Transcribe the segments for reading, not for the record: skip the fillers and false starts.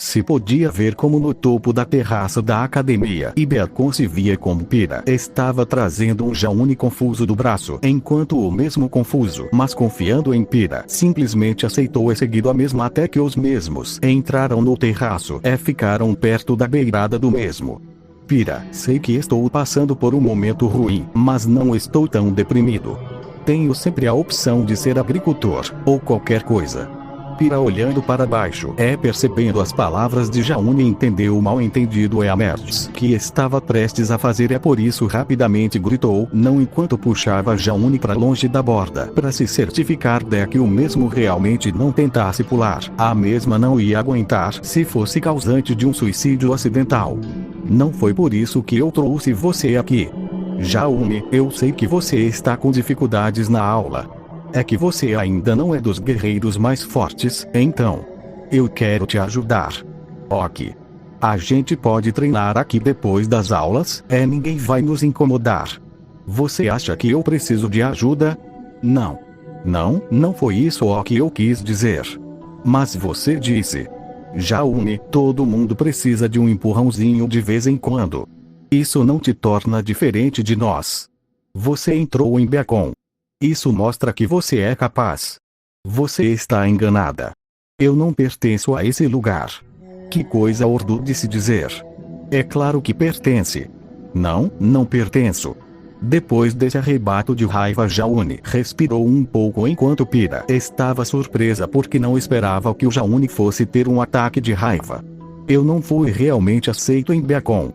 Se podia ver como no topo da terraça da academia Ibercon se via como Pira estava trazendo um Jaune confuso do braço, enquanto o mesmo confuso, mas confiando em Pira, simplesmente aceitou e seguido a mesma até que os mesmos entraram no terraço e ficaram perto da beirada do mesmo. Pira, sei que estou passando por um momento ruim, mas não estou tão deprimido. Tenho sempre a opção de ser agricultor, ou qualquer coisa. Pira olhando para baixo, percebendo as palavras de Jaune, entendeu o mal entendido a merdes que estava prestes a fazer, por isso rapidamente gritou, não enquanto puxava Jaune para longe da borda, para se certificar de que o mesmo realmente não tentasse pular, a mesma não ia aguentar se fosse causante de um suicídio acidental. Não foi por isso que eu trouxe você aqui. Jaune, eu sei que você está com dificuldades na aula. É que você ainda não é dos guerreiros mais fortes, então eu quero te ajudar. Ok. A gente pode treinar aqui depois das aulas, ninguém vai nos incomodar. Você acha que eu preciso de ajuda? Não. Não foi isso o que eu quis dizer. Mas você disse. Jaune, todo mundo precisa de um empurrãozinho de vez em quando. Isso não te torna diferente de nós. Você entrou em Beacon. Isso mostra que você é capaz. Você está enganada. Eu não pertenço a esse lugar. Que coisa horrível de se dizer. É claro que pertence. Não pertenço. Depois desse arrebato de raiva, Jaune respirou um pouco enquanto Pira estava surpresa porque não esperava que o Jaune fosse ter um ataque de raiva. Eu não fui realmente aceito em Beacon.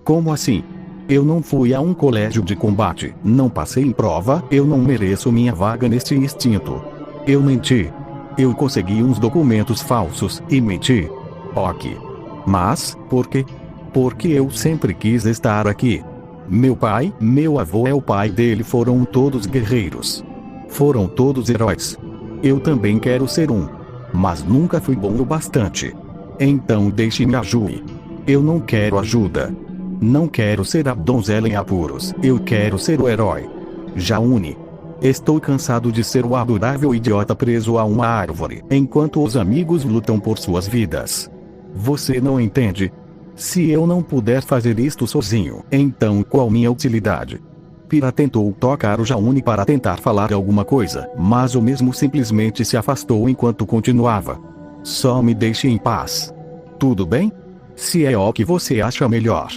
Como assim? Eu não fui a um colégio de combate, não passei em prova, eu não mereço minha vaga neste instinto. Eu menti. Eu consegui uns documentos falsos e menti. Ok. Mas, por quê? Porque eu sempre quis estar aqui. Meu pai, meu avô e o pai dele foram todos guerreiros. Foram todos heróis. Eu também quero ser um. Mas nunca fui bom o bastante. Então deixe-me ajudar. Eu não quero ajuda. Não quero ser a donzela em apuros, eu quero ser o herói. Jaune. Estou cansado de ser o adorável idiota preso a uma árvore, enquanto os amigos lutam por suas vidas. Você não entende? Se eu não puder fazer isto sozinho, então qual minha utilidade? Pira tentou tocar o Jaune para tentar falar alguma coisa, mas o mesmo simplesmente se afastou enquanto continuava. Só me deixe em paz. Tudo bem? Se é o que você acha melhor.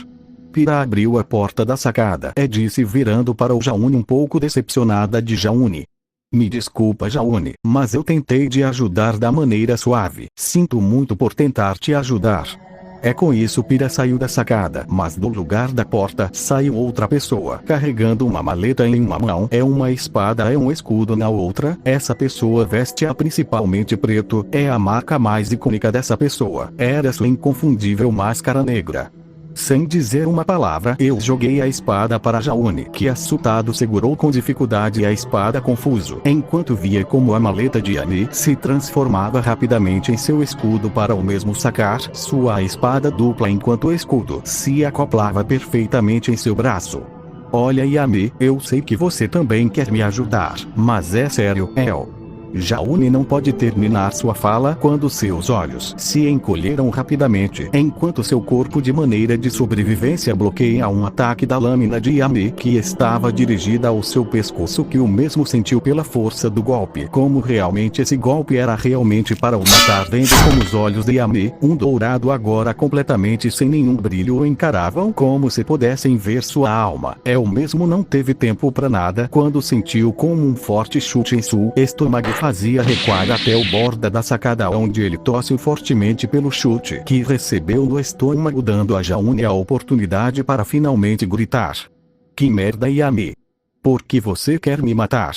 Pira abriu a porta da sacada e disse virando para o Jaune um pouco decepcionada de Jaune. Me desculpa, Jaune, mas eu tentei te ajudar da maneira suave. Sinto muito por tentar te ajudar. Com isso Pira saiu da sacada, mas do lugar da porta saiu outra pessoa carregando uma maleta em uma mão, uma espada e um escudo na outra. Essa pessoa veste principalmente preto, a marca mais icônica dessa pessoa era sua inconfundível máscara negra. Sem dizer uma palavra, eu joguei a espada para Jaune, que assustado segurou com dificuldade a espada confuso, enquanto via como a maleta de Ami se transformava rapidamente em seu escudo para o mesmo sacar sua espada dupla enquanto o escudo se acoplava perfeitamente em seu braço. Olha, Yami, eu sei que você também quer me ajudar, mas é sério, Jaune não pode terminar sua fala quando seus olhos se encolheram rapidamente, enquanto seu corpo de maneira de sobrevivência bloqueia um ataque da lâmina de Yami que estava dirigida ao seu pescoço, que o mesmo sentiu pela força do golpe, como realmente esse golpe era realmente para o matar, vendo como os olhos de Yami, um dourado agora completamente sem nenhum brilho, o encaravam como se pudessem ver sua alma. O mesmo não teve tempo para nada quando sentiu como um forte chute em seu estômago fazia recuar até o borda da sacada, onde ele tossiu fortemente pelo chute que recebeu no estômago, dando a Jaune a oportunidade para finalmente gritar. Que merda, Yami! Por que você quer me matar?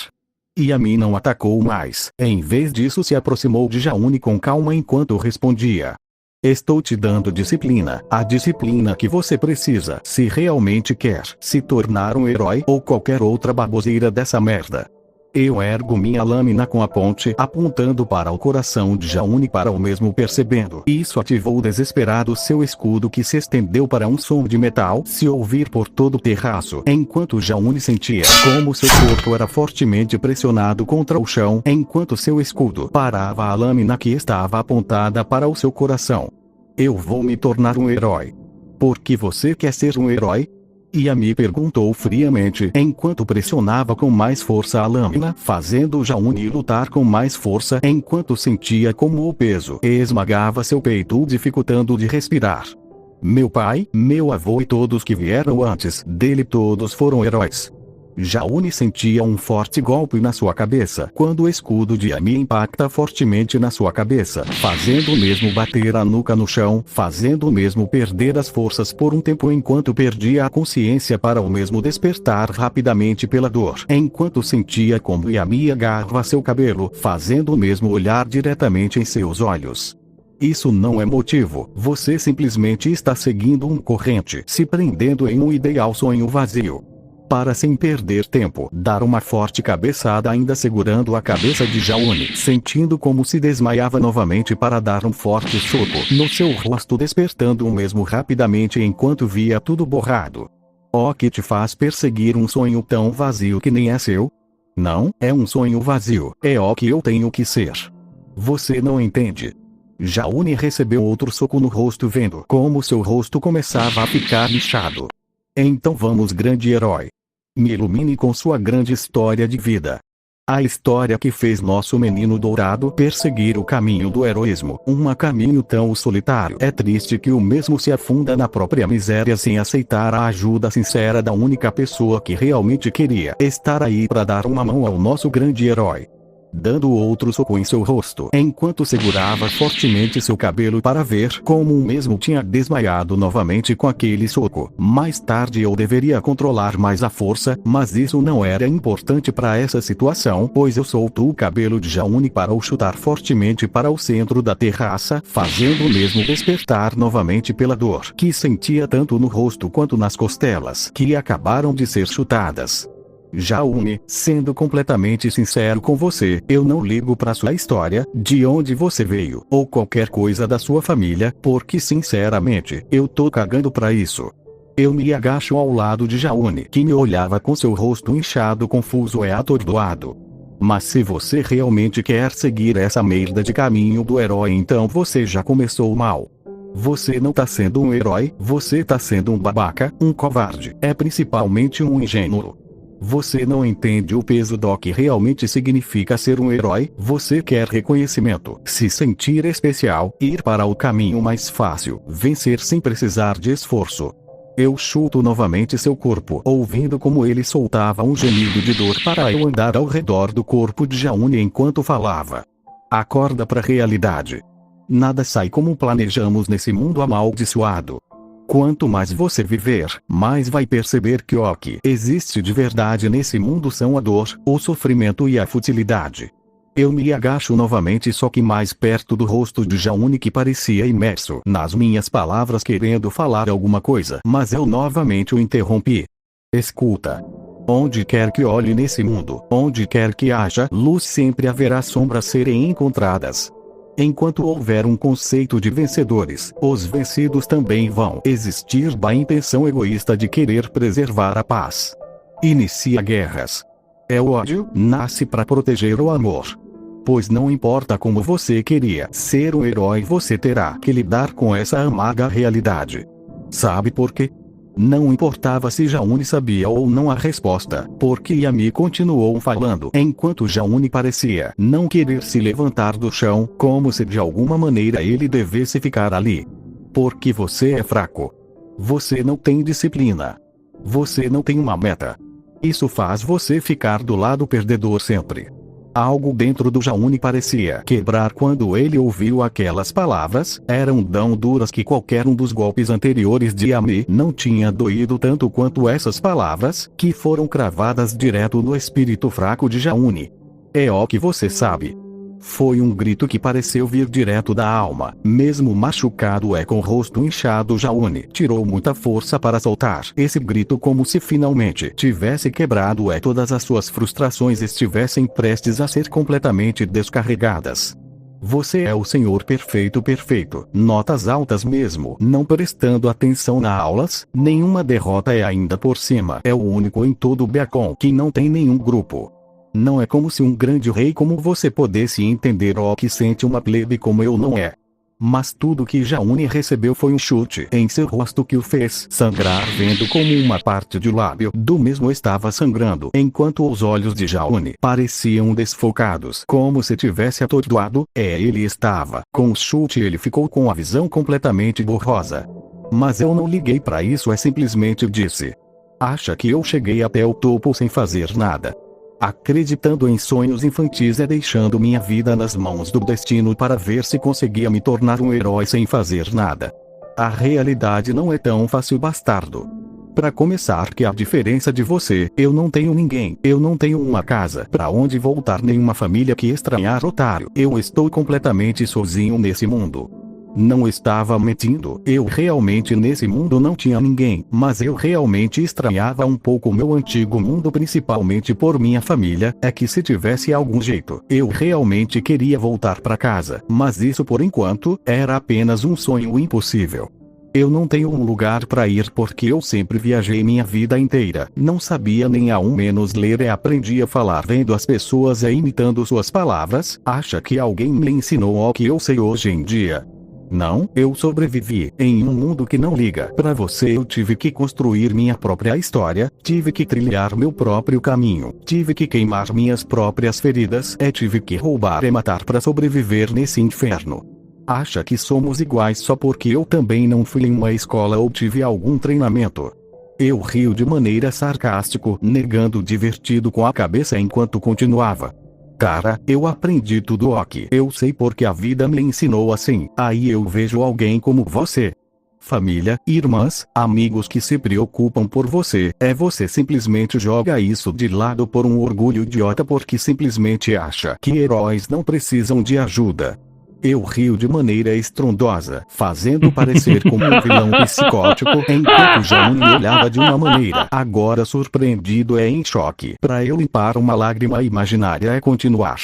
Yami não atacou mais, em vez disso se aproximou de Jaune com calma enquanto respondia. Estou te dando disciplina, a disciplina que você precisa se realmente quer se tornar um herói ou qualquer outra baboseira dessa merda. Eu ergo minha lâmina com a ponte apontando para o coração de Jaune, para o mesmo percebendo. Isso ativou desesperado seu escudo, que se estendeu para um som de metal se ouvir por todo o terraço, enquanto Jaune sentia como seu corpo era fortemente pressionado contra o chão, enquanto seu escudo parava a lâmina que estava apontada para o seu coração. Eu vou me tornar um herói. Por que você quer ser um herói? Yami perguntou friamente enquanto pressionava com mais força a lâmina, fazendo Jaune lutar com mais força enquanto sentia como o peso esmagava seu peito, dificultando de respirar. Meu pai, meu avô e todos que vieram antes dele, todos foram heróis. Jaune sentia um forte golpe na sua cabeça quando o escudo de Yami impacta fortemente na sua cabeça, fazendo o mesmo bater a nuca no chão, fazendo o mesmo perder as forças por um tempo enquanto perdia a consciência para o mesmo despertar rapidamente pela dor, enquanto sentia como Yami agarra seu cabelo, fazendo o mesmo olhar diretamente em seus olhos. Isso não é motivo, você simplesmente está seguindo uma corrente, se prendendo em um ideal sonho vazio. Para sem perder tempo, dar uma forte cabeçada ainda segurando a cabeça de Jaune, sentindo como se desmaiava novamente para dar um forte soco no seu rosto, despertando o mesmo rapidamente enquanto via tudo borrado. O que te faz perseguir um sonho tão vazio que nem é seu? Não, é um sonho vazio, é o que eu tenho que ser. Você não entende. Jaune recebeu outro soco no rosto vendo como seu rosto começava a ficar inchado. Então vamos, grande herói. Me ilumine com sua grande história de vida. A história que fez nosso menino dourado perseguir o caminho do heroísmo, um caminho tão solitário. É triste que o mesmo se afunda na própria miséria sem aceitar a ajuda sincera da única pessoa que realmente queria estar aí para dar uma mão ao nosso grande herói. Dando outro soco em seu rosto, enquanto segurava fortemente seu cabelo para ver como o mesmo tinha desmaiado novamente com aquele soco. Mais tarde eu deveria controlar mais a força, mas isso não era importante para essa situação, pois eu soltou o cabelo de Jaune para o chutar fortemente para o centro da terraça, fazendo o mesmo despertar novamente pela dor que sentia tanto no rosto quanto nas costelas, que acabaram de ser chutadas. Jaune, sendo completamente sincero com você, eu não ligo para sua história, de onde você veio, ou qualquer coisa da sua família, porque sinceramente, eu tô cagando pra isso. Eu me agacho ao lado de Jaune, que me olhava com seu rosto inchado, confuso e atordoado. Mas se você realmente quer seguir essa merda de caminho do herói, então você já começou mal. Você não tá sendo um herói, você tá sendo um babaca, um covarde, é principalmente um ingênuo. Você não entende o peso do que realmente significa ser um herói, você quer reconhecimento, se sentir especial, ir para o caminho mais fácil, vencer sem precisar de esforço. Eu chuto novamente seu corpo, ouvindo como ele soltava um gemido de dor para eu andar ao redor do corpo de Jaune enquanto falava. Acorda pra realidade. Nada sai como planejamos nesse mundo amaldiçoado. Quanto mais você viver, mais vai perceber que o que existe de verdade nesse mundo são a dor, o sofrimento e a futilidade. Eu me agacho novamente, só que mais perto do rosto de Jaune, que parecia imerso nas minhas palavras querendo falar alguma coisa, mas eu novamente o interrompi. Escuta. Onde quer que olhe nesse mundo, onde quer que haja luz, sempre haverá sombras serem encontradas. Enquanto houver um conceito de vencedores, os vencidos também vão existir da intenção egoísta de querer preservar a paz. Inicia guerras. É o ódio, nasce para proteger o amor. Pois não importa como você queria ser um herói, você terá que lidar com essa amarga realidade. Sabe por quê? Não importava se Jaune sabia ou não a resposta, porque Yami continuou falando, enquanto Jaune parecia não querer se levantar do chão, como se de alguma maneira ele devesse ficar ali. Porque você é fraco. Você não tem disciplina. Você não tem uma meta. Isso faz você ficar do lado perdedor sempre. Algo dentro do Jaune parecia quebrar quando ele ouviu aquelas palavras. Eram tão duras que qualquer um dos golpes anteriores de Yami não tinha doído tanto quanto essas palavras, que foram cravadas direto no espírito fraco de Jaune. É o que você sabe. Foi um grito que pareceu vir direto da alma. Mesmo machucado com o rosto inchado, Jaune tirou muita força para soltar esse grito, como se finalmente tivesse quebrado todas as suas frustrações estivessem prestes a ser completamente descarregadas. Você é o Senhor perfeito, perfeito. Notas altas mesmo, não prestando atenção nas aulas. Nenhuma derrota ainda por cima. É o único em todo o Beacon que não tem nenhum grupo. Não é como se um grande rei como você pudesse entender o que sente uma plebe como eu, não é. Mas tudo que Jaune recebeu foi um chute em seu rosto que o fez sangrar, vendo como uma parte do lábio do mesmo estava sangrando, enquanto os olhos de Jaune pareciam desfocados, como se tivesse atordoado. Ele estava com o chute, ele ficou com a visão completamente borrosa. Mas eu não liguei para isso, simplesmente disse: acha que eu cheguei até o topo sem fazer nada? Acreditando em sonhos infantis deixando minha vida nas mãos do destino para ver se conseguia me tornar um herói sem fazer nada. A realidade não é tão fácil, bastardo. Para começar, que a diferença de você, eu não tenho ninguém, eu não tenho uma casa para onde voltar, nenhuma família que estranhar, otário. Eu estou completamente sozinho nesse mundo. Não estava mentindo, eu realmente nesse mundo não tinha ninguém, mas eu realmente estranhava um pouco o meu antigo mundo, principalmente por minha família. É que se tivesse algum jeito, eu realmente queria voltar para casa, mas isso por enquanto era apenas um sonho impossível. Eu não tenho um lugar para ir porque eu sempre viajei minha vida inteira, não sabia nem ao menos ler e aprendi a falar vendo as pessoas e imitando suas palavras. Acha que alguém me ensinou o que eu sei hoje em dia? Não, eu sobrevivi em um mundo que não liga para você. Eu tive que construir minha própria história, tive que trilhar meu próprio caminho, tive que queimar minhas próprias feridas, tive que roubar e matar para sobreviver nesse inferno. Acha que somos iguais só porque eu também não fui em uma escola ou tive algum treinamento? Eu rio de maneira sarcástica, negando divertido com a cabeça enquanto continuava. Cara, eu aprendi tudo o que eu sei porque a vida me ensinou assim. Aí eu vejo alguém como você. Família, irmãs, amigos que se preocupam por você. Você simplesmente joga isso de lado por um orgulho idiota porque simplesmente acha que heróis não precisam de ajuda. Eu rio de maneira estrondosa, fazendo parecer como um vilão psicótico, enquanto Jaune me olhava de uma maneira agora surpreendido e em choque. Para eu limpar uma lágrima imaginária e continuar.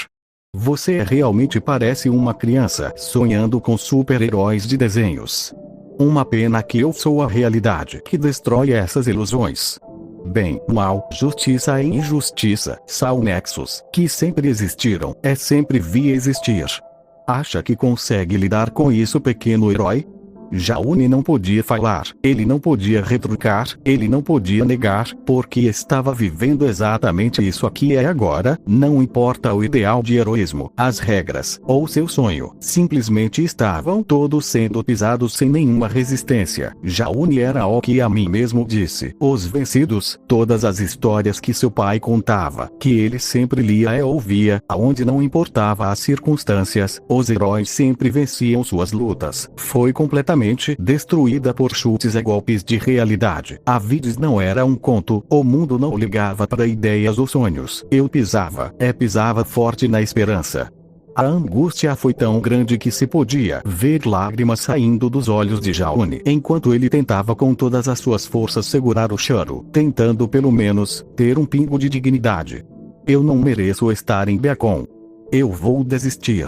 Você realmente parece uma criança sonhando com super-heróis de desenhos. Uma pena que eu sou a realidade que destrói essas ilusões. Bem, mal, justiça e injustiça são nexos que sempre existiram, sempre vi existir. Acha que consegue lidar com isso, pequeno herói? Jaune não podia falar, ele não podia retrucar, ele não podia negar, porque estava vivendo exatamente isso aqui e agora. Não importa o ideal de heroísmo, as regras, ou seu sonho, simplesmente estavam todos sendo pisados sem nenhuma resistência. Jaune era o que a mim mesmo disse: os vencidos. Todas as histórias que seu pai contava, que ele sempre lia e ouvia, aonde não importava as circunstâncias, os heróis sempre venciam suas lutas. Foi completamente destruída por chutes e golpes de realidade. A vida não era um conto, o mundo não ligava para ideias ou sonhos. Eu pisava forte na esperança. A angústia foi tão grande que se podia ver lágrimas saindo dos olhos de Jaune, enquanto ele tentava com todas as suas forças segurar o choro, tentando pelo menos ter um pingo de dignidade. Eu não mereço estar em Beacon. Eu vou desistir.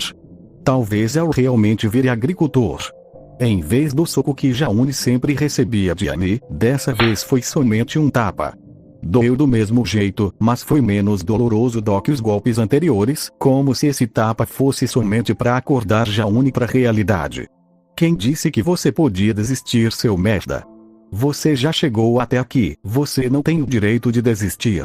Talvez eu realmente vire agricultor. Em vez do soco que Jaune sempre recebia de Annie, dessa vez foi somente um tapa. Doeu do mesmo jeito, mas foi menos doloroso do que os golpes anteriores, como se esse tapa fosse somente para acordar Jaune para a realidade. Quem disse que você podia desistir, seu merda? Você já chegou até aqui, você não tem o direito de desistir.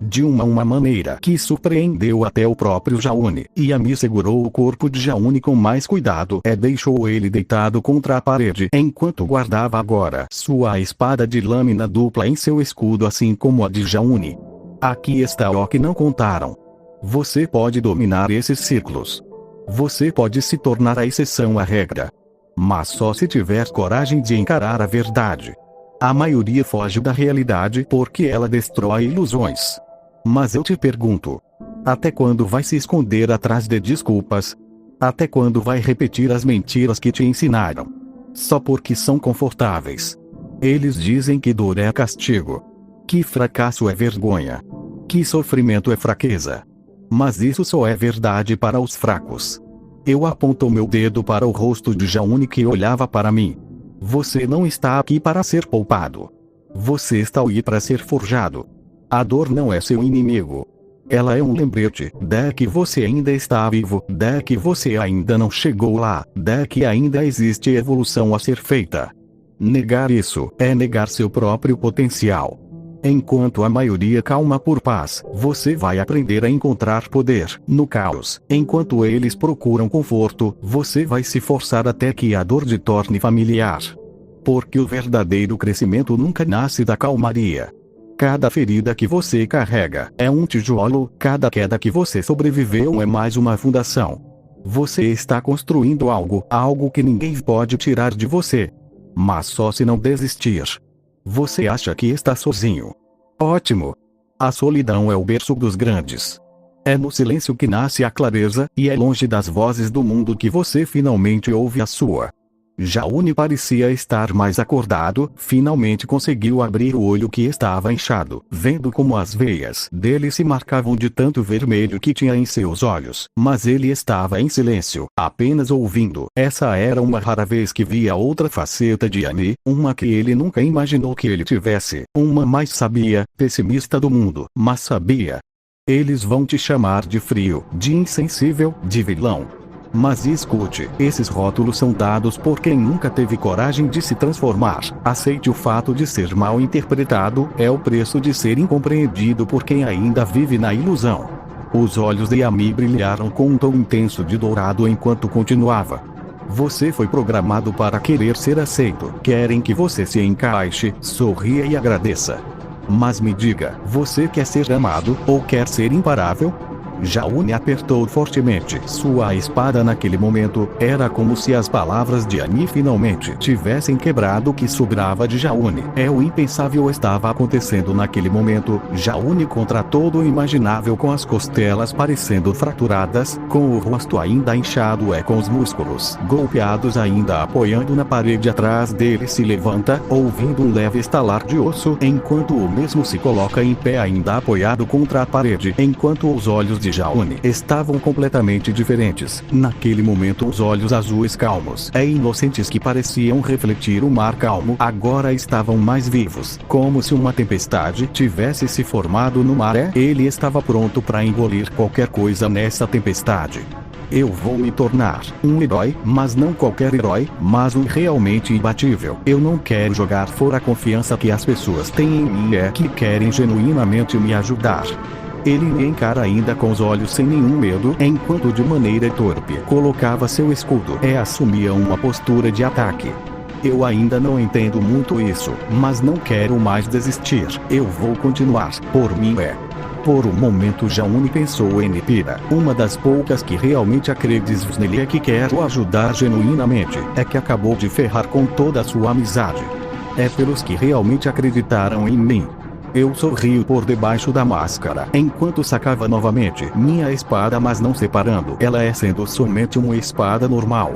De uma maneira que surpreendeu até o próprio Jaune, Yami segurou o corpo de Jaune com mais cuidado e deixou ele deitado contra a parede enquanto guardava agora sua espada de lâmina dupla em seu escudo, assim como a de Jaune. Aqui está o que não contaram. Você pode dominar esses círculos. Você pode se tornar a exceção à regra. Mas só se tiver coragem de encarar a verdade. A maioria foge da realidade porque ela destrói ilusões. Mas eu te pergunto: até quando vai se esconder atrás de desculpas? Até quando vai repetir as mentiras que te ensinaram? Só porque são confortáveis. Eles dizem que dor é castigo. Que fracasso é vergonha. Que sofrimento é fraqueza. Mas isso só é verdade para os fracos. Eu aponto meu dedo para o rosto de Jaune que olhava para mim. Você não está aqui para ser poupado. Você está aí para ser forjado. A dor não é seu inimigo. Ela é um lembrete, de que você ainda está vivo, de que você ainda não chegou lá, de que ainda existe evolução a ser feita. Negar isso, é negar seu próprio potencial. Enquanto a maioria calma por paz, você vai aprender a encontrar poder no caos. Enquanto eles procuram conforto, você vai se forçar até que a dor te torne familiar. Porque o verdadeiro crescimento nunca nasce da calmaria. Cada ferida que você carrega é um tijolo, cada queda que você sobreviveu é mais uma fundação. Você está construindo algo que ninguém pode tirar de você. Mas só se não desistir. Você acha que está sozinho? Ótimo! A solidão é o berço dos grandes. É no silêncio que nasce a clareza, e é longe das vozes do mundo que você finalmente ouve a sua. Jaune parecia estar mais acordado, finalmente conseguiu abrir o olho que estava inchado, vendo como as veias dele se marcavam de tanto vermelho que tinha em seus olhos, mas ele estava em silêncio, apenas ouvindo. Essa era uma rara vez que via outra faceta de Annie, uma que ele nunca imaginou que ele tivesse, uma mais sabia, pessimista do mundo, mas sabia. Eles vão te chamar de frio, de insensível, de vilão. Mas escute, esses rótulos são dados por quem nunca teve coragem de se transformar. Aceite o fato de ser mal interpretado, é o preço de ser incompreendido por quem ainda vive na ilusão. Os olhos de Amy brilharam com um tom intenso de dourado enquanto continuava. Você foi programado para querer ser aceito. Querem que você se encaixe, sorria e agradeça. Mas me diga, você quer ser amado, ou quer ser imparável? Jaune apertou fortemente sua espada naquele momento, era como se as palavras de Annie finalmente tivessem quebrado o que sobrava de Jaune. O impensável estava acontecendo naquele momento, Jaune contra todo o imaginável com as costelas parecendo fraturadas, com o rosto ainda inchado com os músculos golpeados ainda apoiando na parede atrás dele se levanta, ouvindo um leve estalar de osso, enquanto o mesmo se coloca em pé ainda apoiado contra a parede, enquanto os olhos de Jaune estavam completamente diferentes. Naquele momento os olhos azuis calmos e inocentes que pareciam refletir o mar calmo agora estavam mais vivos, como se uma tempestade tivesse se formado no mar. Ele estava pronto para engolir qualquer coisa nessa tempestade. Eu vou me tornar um herói, mas não qualquer herói, mas um realmente imbatível. Eu não quero jogar fora a confiança que as pessoas têm em mim, que querem genuinamente me ajudar. Ele me encara ainda com os olhos sem nenhum medo, enquanto de maneira torpe colocava seu escudo e assumia uma postura de ataque. Eu ainda não entendo muito isso, mas não quero mais desistir. Eu vou continuar, por mim. Por um momento Jaune pensou em Pira, uma das poucas que realmente acredita nele que quer o ajudar genuinamente, que acabou de ferrar com toda a sua amizade. Pelos que realmente acreditaram em mim. Eu sorrio por debaixo da máscara, enquanto sacava novamente minha espada, mas não separando ela sendo somente uma espada normal.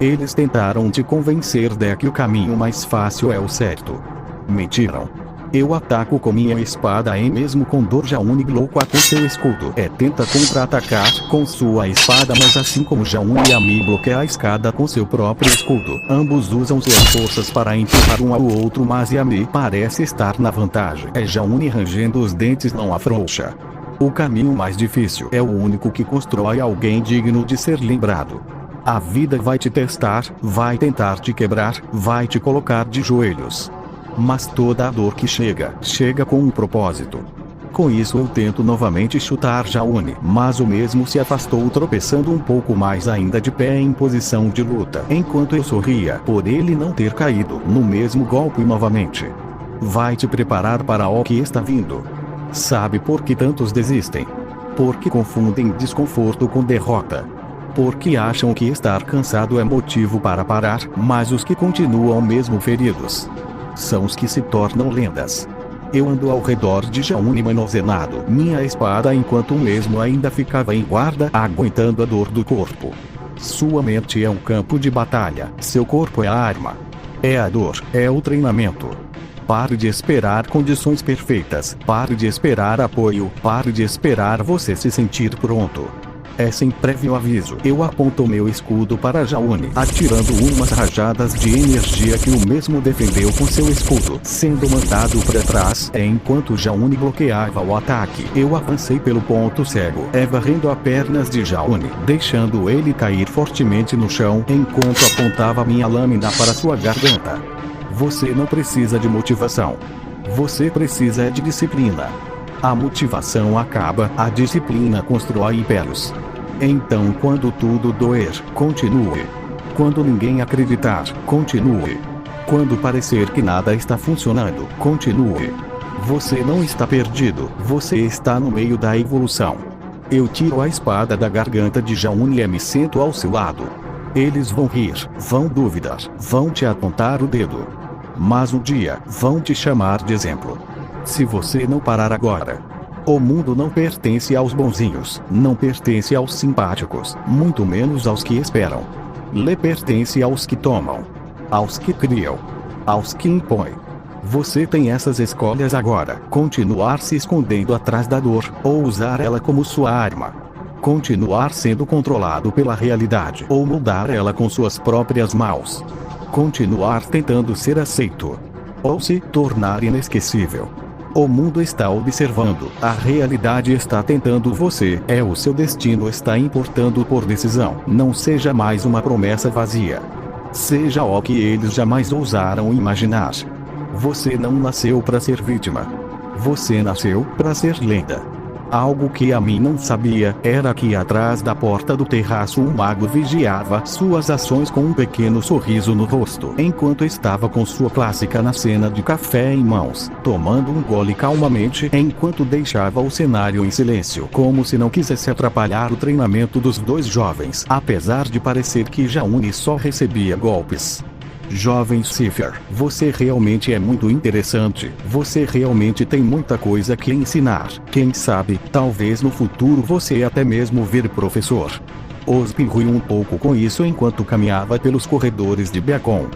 Eles tentaram te convencer de que o caminho mais fácil é o certo. Mentiram. Eu ataco com minha espada mesmo com dor. Jaune bloqueia com seu escudo tenta contra-atacar com sua espada, mas assim como Jaune Amy bloqueia a escada com seu próprio escudo. Ambos usam suas forças para empurrar um ao outro, mas Amy parece estar na vantagem. Jaune rangendo os dentes não afrouxa. O caminho mais difícil é o único que constrói alguém digno de ser lembrado. A vida vai te testar, vai tentar te quebrar, vai te colocar de joelhos. Mas toda a dor que chega com um propósito. Com isso eu tento novamente chutar Jaune, mas o mesmo se afastou tropeçando um pouco mais ainda de pé em posição de luta, enquanto eu sorria por ele não ter caído no mesmo golpe novamente. Vai te preparar para o que está vindo. Sabe por que tantos desistem? Porque confundem desconforto com derrota. Porque acham que estar cansado é motivo para parar, mas os que continuam mesmo feridos são os que se tornam lendas. Eu ando ao redor de Jaune manozenado minha espada enquanto o mesmo ainda ficava em guarda, aguentando a dor do corpo. Sua mente é um campo de batalha, seu corpo é a arma. É a dor, é o treinamento. Pare de esperar condições perfeitas, pare de esperar apoio, pare de esperar você se sentir pronto. É sem prévio aviso. Eu aponto meu escudo para Jaune, atirando umas rajadas de energia que o mesmo defendeu com seu escudo, sendo mandado para trás. Enquanto Jaune bloqueava o ataque, eu avancei pelo ponto cego, varrendo as pernas de Jaune, deixando ele cair fortemente no chão, enquanto apontava minha lâmina para sua garganta. Você não precisa de motivação. Você precisa de disciplina. A motivação acaba, a disciplina constrói impérios. Então, quando tudo doer, continue. Quando ninguém acreditar, continue. Quando parecer que nada está funcionando, continue. Você não está perdido, você está no meio da evolução. Eu tiro a espada da garganta de Jaune e me sento ao seu lado. Eles vão rir, vão duvidar, vão te apontar o dedo. Mas um dia, vão te chamar de exemplo. Se você não parar agora. O mundo não pertence aos bonzinhos, não pertence aos simpáticos, muito menos aos que esperam. Lhe pertence aos que tomam, aos que criam, aos que impõem. Você tem essas escolhas agora: continuar se escondendo atrás da dor, ou usar ela como sua arma. Continuar sendo controlado pela realidade, ou mudar ela com suas próprias mãos. Continuar tentando ser aceito, ou se tornar inesquecível. O mundo está observando, a realidade está tentando você, o seu destino está importando por decisão. Não seja mais uma promessa vazia. Seja o que eles jamais ousaram imaginar. Você não nasceu para ser vítima. Você nasceu para ser lenda. Algo que a mim não sabia, era que atrás da porta do terraço um mago vigiava suas ações com um pequeno sorriso no rosto, enquanto estava com sua clássica na cena de café em mãos, tomando um gole calmamente, enquanto deixava o cenário em silêncio, como se não quisesse atrapalhar o treinamento dos dois jovens, apesar de parecer que Jaune só recebia golpes. Jovem Cipher, você realmente é muito interessante, você realmente tem muita coisa que ensinar. Quem sabe, talvez no futuro você até mesmo vire professor. Osby riu um pouco com isso enquanto caminhava pelos corredores de Beacon.